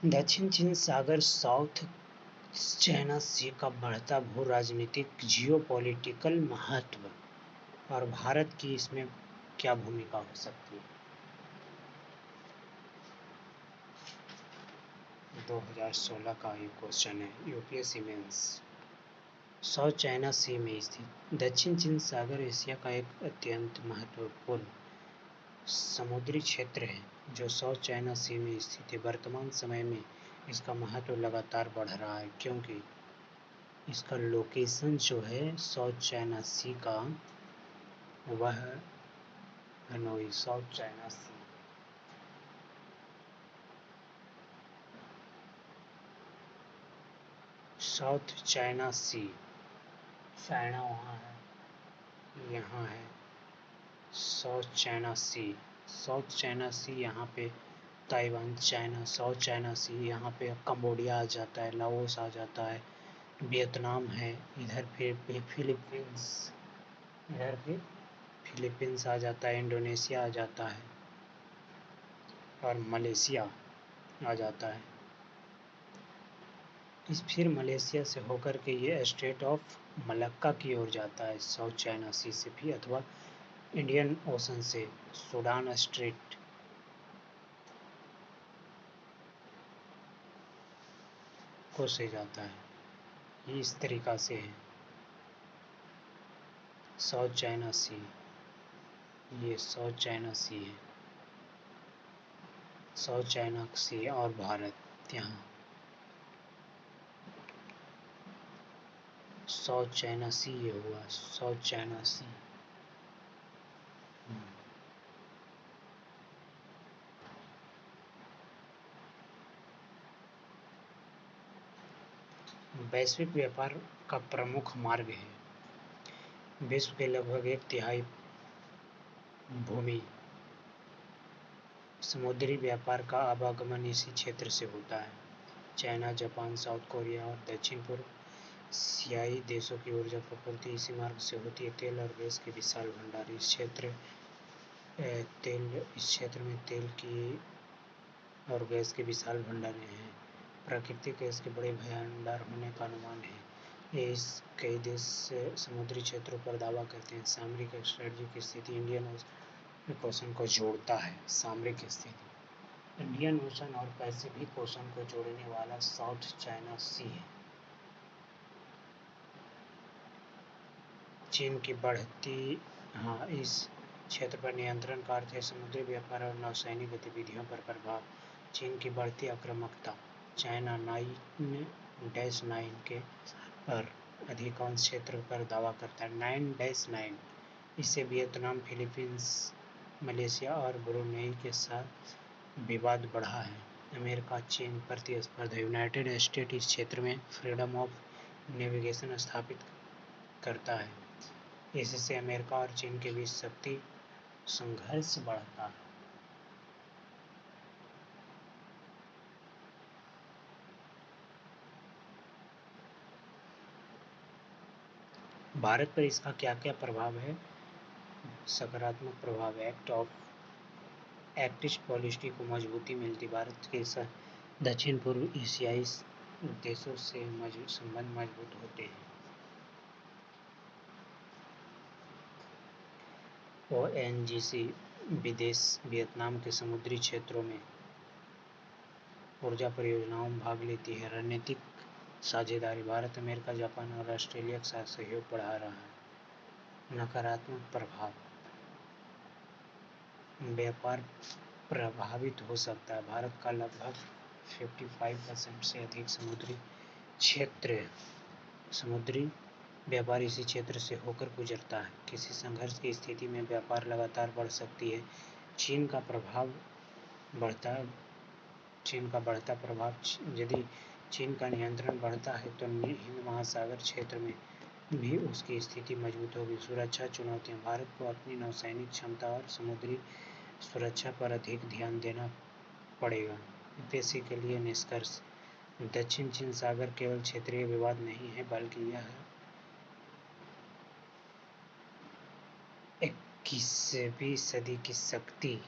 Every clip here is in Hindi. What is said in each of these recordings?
दक्षिण चीन सागर साउथ चाइना सी का बढ़ता भू-राजनीतिक जियोपॉलिटिकल महत्व और भारत की इसमें क्या भूमिका हो सकती है। 2016 का एक क्वेश्चन है यूपीएससी मेंस। साउथ चाइना सी में स्थित दक्षिण चीन सागर एशिया का एक अत्यंत महत्वपूर्ण समुद्री क्षेत्र है जो साउथ चाइना सी में स्थित है। वर्तमान समय में इसका महत्व लगातार बढ़ रहा है क्योंकि इसका लोकेशन जो है साउथ चाइना सी का वह हनोई साउथ चाइना सी। साउथ चाइना सी, चाइना वहाँ है, यहाँ है साउथ चाइना सी। साउथ चाइना सी यहाँ पे ताइवान चाइना, साउथ चाइना सी यहाँ पे कंबोडिया आ जाता है, लाओस आ जाता है, वियतनाम है, इधर फिर फिलीपींस, इधर फिर फिलीपींस आ जाता है, इंडोनेशिया आ जाता है और मलेशिया आ जाता है। इस फिर मलेशिया से होकर के ये स्ट्रेट ऑफ मलक्का की ओर जाता है साउथ चाइना सी से भी, अथवा इंडियन ओशन से सूडान स्ट्रेट को से जाता है। ये इस तरीक़ा से है साउथ चाइना सी। ये साउथ चाइना सी है, साउथ चाइना सी और भारत यहाँ साउथ चाइना सी ये हुआ साउथ चाइना सी। वैश्विक व्यापार का प्रमुख मार्ग है। विश्व के लगभग 1/3 भूमि समुद्री व्यापार का आवागमन इसी क्षेत्र से होता है। चाइना, जापान, साउथ कोरिया और दक्षिण पूर्व एशियाई देशों की ऊर्जा आपूर्ति इसी मार्ग से होती है। तेल और गैस के विशाल भंडार इस क्षेत्र में तेल की और गैस के विशाल भंडार हैं। प्राकृतिक गैस के बड़े भंडार होने का अनुमान है। कई देश समुद्री क्षेत्रों पर दावा करते हैं। सामरिक स्ट्रेटजिक स्थिति इंडियन ओशन को जोड़ता है। सामरिक स्थिति इंडियन ओशन और पैसिफिक ओशन को जोड़ने वाला साउथ चाइना सी है। चीन की बढ़ती इस क्षेत्र पर नियंत्रण का अर्थ है समुद्री व्यापार और नौसैनिक गतिविधियों पर प्रभाव। चीन की बढ़ती आक्रामकता चाइना 9-9 के पर अधिकांश क्षेत्र पर दावा करता है। 9-9 इससे वियतनाम, फिलीपींस, मलेशिया और ब्रुनेई के साथ विवाद बढ़ा है। अमेरिका चीन प्रतिस्पर्धा यूनाइटेड स्टेट इस क्षेत्र में फ्रीडम ऑफ नेविगेशन स्थापित करता है। इससे अमेरिका और चीन के बीच शक्ति संघर्ष बढ़ता है। भारत पर इसका क्या क्या प्रभाव है। सकारात्मक प्रभाव एक्ट ईस्ट पॉलिसी को मजबूती मिलती। भारत के दक्षिण पूर्व एशियाई देशों से संबंध मजबूत होते हैं। ONGC विदेश वियतनाम के समुद्री क्षेत्रों में ऊर्जा परियोजनाओं में भाग लेती है। रणनीतिक साझेदारी भारत, अमेरिका, जापान और ऑस्ट्रेलिया के साथ सहयोग बढ़ा रहा है। नकारात्मक प्रभाव व्यापार प्रभावित हो सकता है। भारत का लगभग 55% से अधिक समुद्री व्यापार इसी क्षेत्र से होकर गुजरता है। किसी संघर्ष की स्थिति में व्यापार लगातार बढ़ सकती है। चीन का बढ़ता प्रभाव यदि चीन का नियंत्रण बढ़ता है तो हिंद महासागर क्षेत्र में भी उसकी स्थिति मजबूत होगी। सुरक्षा चुनौतियाँ भारत को अपनी नौसैनिक क्षमता और समुद्री सुरक्षा पर अधिक ध्यान देना पड़ेगा। यूपीएससी के लिए निष्कर्ष दक्षिण चीन सागर केवल क्षेत्रीय विवाद नहीं है बल्कि यह 21वीं सदी की शक्ति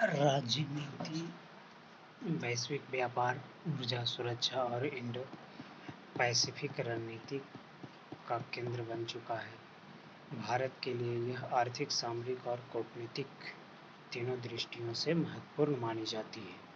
राजनीति वैश्विक व्यापार, ऊर्जा सुरक्षा और इंडो पैसिफिक रणनीति का केंद्र बन चुका है। भारत के लिए यह आर्थिक, सामरिक और कूटनीतिक तीनों दृष्टियों से महत्वपूर्ण मानी जाती है।